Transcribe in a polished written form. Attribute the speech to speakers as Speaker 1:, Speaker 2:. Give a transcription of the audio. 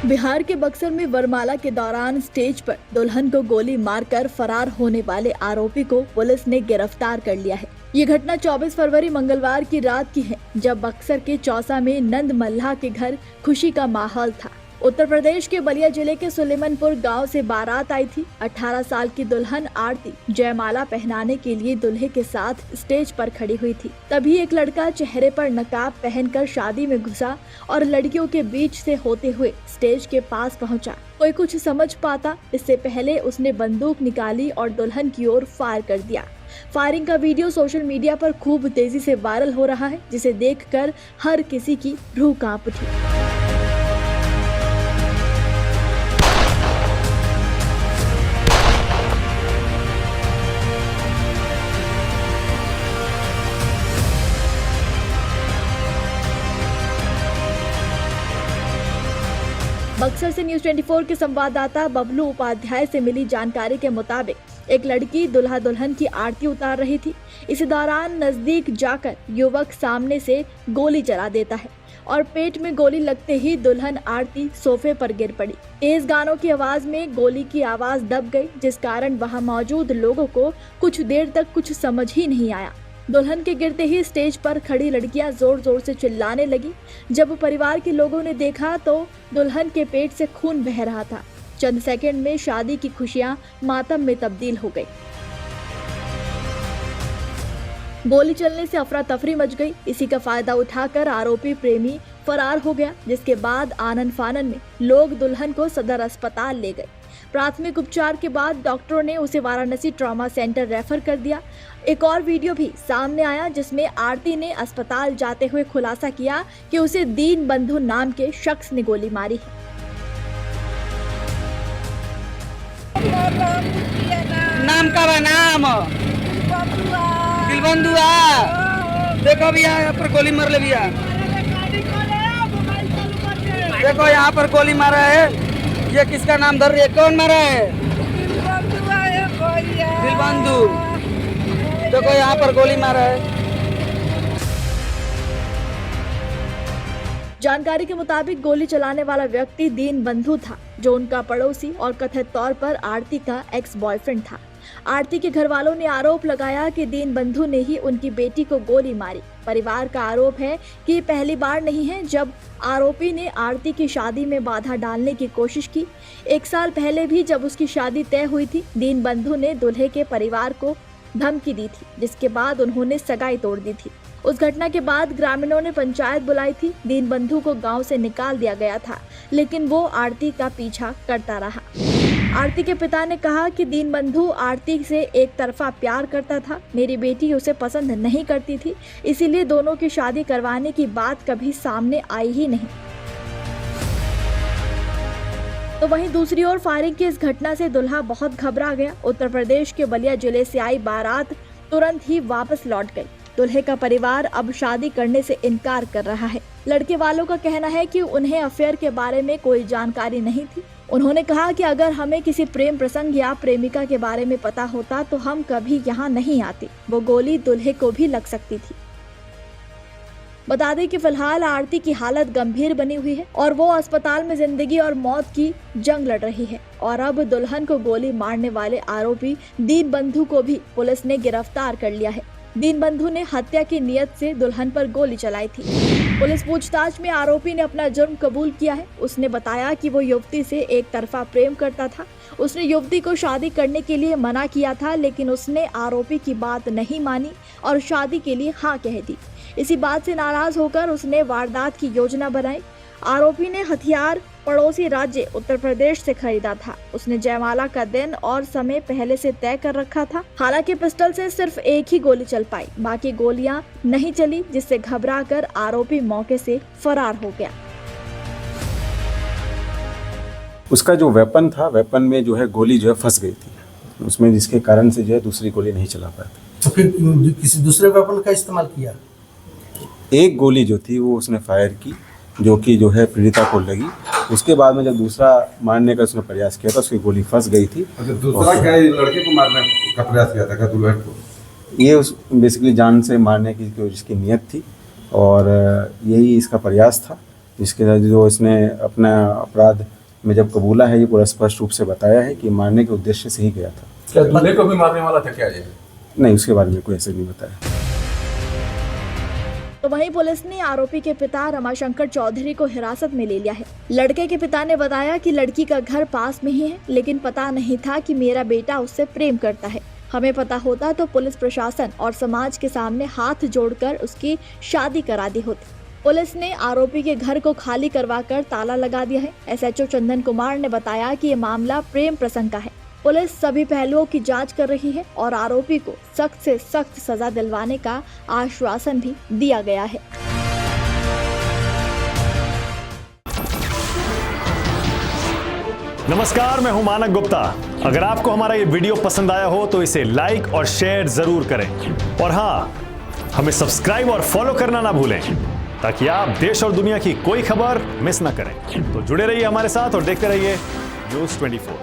Speaker 1: बिहार के बक्सर में वरमाला के दौरान स्टेज पर दुल्हन को गोली मारकर फरार होने वाले आरोपी को पुलिस ने गिरफ्तार कर लिया है। ये घटना 24 फरवरी मंगलवार की रात की है, जब बक्सर के चौसा में नंद मल्लाह के घर खुशी का माहौल था। उत्तर प्रदेश के बलिया जिले के सुलेमनपुर गांव से बारात आई थी। 18 साल की दुल्हन आरती जयमाला पहनाने के लिए दूल्हे के साथ स्टेज पर खड़ी हुई थी। तभी एक लड़का चेहरे पर नकाब पहनकर शादी में घुसा और लड़कियों के बीच से होते हुए स्टेज के पास पहुंचा। कोई कुछ समझ पाता इससे पहले उसने बंदूक निकाली और दुल्हन की ओर फायर कर दिया। फायरिंग का वीडियो सोशल मीडिया पर खूब तेजी से वायरल हो रहा है, जिसे देखकर हर किसी की रूह कांप उठी। बक्सर से न्यूज़ 24 के संवाददाता बबलू उपाध्याय से मिली जानकारी के मुताबिक एक लड़की दूल्हा दुल्हन की आरती उतार रही थी। इसी दौरान नजदीक जाकर युवक सामने से गोली चला देता है और पेट में गोली लगते ही दुल्हन आरती सोफे पर गिर पड़ी। तेज गानों की आवाज में गोली की आवाज दब गई, जिस कारण वहां मौजूद लोगों को कुछ देर तक कुछ समझ ही नहीं आया। दुल्हन के गिरते ही स्टेज पर खड़ी लड़कियां जोर जोर से चिल्लाने लगी। जब परिवार के लोगों ने देखा तो दुल्हन के पेट से खून बह रहा था। चंद सेकंड में शादी की खुशियां मातम में तब्दील हो गई। गोली चलने से अफरा तफरी मच गई। इसी का फायदा उठाकर आरोपी प्रेमी फरार हो गया, जिसके बाद आनन फानन में लोग दुल्हन को सदर अस्पताल ले गए। प्राथमिक उपचार के बाद डॉक्टरों ने उसे वाराणसी ट्रॉमा सेंटर रेफर कर दिया। एक और वीडियो भी सामने आया, जिसमें आरती ने अस्पताल जाते हुए खुलासा किया कि उसे दीन बंधु नाम के शख्स ने गोली मारी है।
Speaker 2: नाम का बा नाम दिलबंधुआ। देखो भैया यहाँ पर गोली मार ले भैया, देखो यहाँ पर गोली मारा है। ये किसका नाम धर रही है? कौन मारा है? दिलबंधु। देखो यहाँ पर गोली मारा है।
Speaker 1: जानकारी के मुताबिक गोली चलाने वाला व्यक्ति दीन बंधु था, जो उनका पड़ोसी और कथित तौर पर आरती का एक्स बॉयफ्रेंड था। आरती के घर वालों ने आरोप लगाया कि दीन बंधु ने ही उनकी बेटी को गोली मारी। परिवार का आरोप है कि ये पहली बार नहीं है जब आरोपी ने आरती की शादी में बाधा डालने की कोशिश की। 1 साल पहले भी जब उसकी शादी तय हुई थी, दीन बंधु ने दूल्हे के परिवार को धमकी दी थी, जिसके बाद उन्होंने सगाई तोड़ दी थी। उस घटना के बाद ग्रामीणों ने पंचायत बुलाई थी। दीन बंधु को गांव से निकाल दिया गया था, लेकिन वो आरती का पीछा करता रहा। आरती के पिता ने कहा कि दीन बंधु आरती से एक तरफा प्यार करता था। मेरी बेटी उसे पसंद नहीं करती थी, इसीलिए दोनों की शादी करवाने की बात कभी सामने आई ही नहीं। तो वहीं दूसरी ओर फायरिंग की इस घटना से दुल्हा बहुत घबरा गया। उत्तर प्रदेश के बलिया जिले से आई बारात तुरंत ही वापस लौट गई। दूल्हे का परिवार अब शादी करने से इनकार कर रहा है। लड़के वालों का कहना है कि उन्हें अफेयर के बारे में कोई जानकारी नहीं थी। उन्होंने कहा कि अगर हमें किसी प्रेम प्रसंग या प्रेमिका के बारे में पता होता तो हम कभी यहाँ नहीं आते। वो गोली दूल्हे को भी लग सकती थी। बता दें कि फिलहाल आरती की हालत गंभीर बनी हुई है और वो अस्पताल में जिंदगी और मौत की जंग लड़ रही है। और अब दुल्हन को गोली मारने वाले आरोपी दीन बंधु को भी पुलिस ने गिरफ्तार कर लिया है। दीन बंधु ने हत्या की नीयत से दुल्हन पर गोली चलाई थी। पुलिस पूछताछ में आरोपी ने अपना जुर्म कबूल किया है। उसने बताया कि वो युवती से एक तरफा प्रेम करता था। उसने युवती को शादी करने के लिए मना किया था, लेकिन उसने आरोपी की बात नहीं मानी और शादी के लिए हाँ कह दी। इसी बात से नाराज होकर उसने वारदात की योजना बनाई। आरोपी ने हथियार पड़ोसी राज्य उत्तर प्रदेश से खरीदा था। उसने जयमाला का दिन और समय पहले से तय कर रखा था। हालांकि पिस्टल से सिर्फ एक ही गोली चल पाई, बाकी गोलियां नहीं चली, जिससे घबराकर आरोपी मौके से फरार हो गया।
Speaker 3: उसका जो वेपन था, वेपन में जो है गोली जो है फंस गई थी उसमें, जिसके कारण से जो है दूसरी गोली नहीं चला पाया।
Speaker 4: तो फिर किसी दूसरे वेपन का इस्तेमाल किया?
Speaker 3: एक गोली जो थी वो उसने फायर की, जो कि जो है पीड़िता को लगी। उसके बाद में जब दूसरा मारने का उसने प्रयास किया था, उसकी गोली फंस गई थी।
Speaker 5: अच्छा, दूसरा क्या लड़के को मारने का प्रयास किया था क्या दुल्हन को?
Speaker 3: ये उस बेसिकली जान से मारने की जो जिसकी नीयत थी और यही इसका प्रयास था। जिसके तहत जो इसने अपना अपराध में जब कबूला है, ये पूरा स्पष्ट रूप से बताया है कि मारने के उद्देश्य से ही गया था।
Speaker 5: क्या दूल्हे को भी मारने वाला था क्या ये?
Speaker 3: नहीं, उसके बारे में कोई ऐसे नहीं बताया।
Speaker 1: तो वहीं पुलिस ने आरोपी के पिता रमाशंकर चौधरी को हिरासत में ले लिया है। लड़के के पिता ने बताया कि लड़की का घर पास में ही है, लेकिन पता नहीं था कि मेरा बेटा उससे प्रेम करता है। हमें पता होता तो पुलिस प्रशासन और समाज के सामने हाथ जोड़कर उसकी शादी करा दी होती। पुलिस ने आरोपी के घर को खाली करवाकर ताला लगा दिया है। एसएचओ चंदन कुमार ने बताया कि ये मामला प्रेम प्रसंग का है। पुलिस सभी पहलुओं की जांच कर रही है और आरोपी को सख्त से सख्त सजा दिलवाने का आश्वासन भी दिया गया है।
Speaker 6: नमस्कार, मैं हूं मानक गुप्ता। अगर आपको हमारा ये वीडियो पसंद आया हो तो इसे लाइक और शेयर जरूर करें, और हाँ, हमें सब्सक्राइब और फॉलो करना ना भूलें ताकि आप देश और दुनिया की कोई खबर मिस ना करें। तो जुड़े रहिए हमारे साथ और देखते रहिए न्यूज़ 24।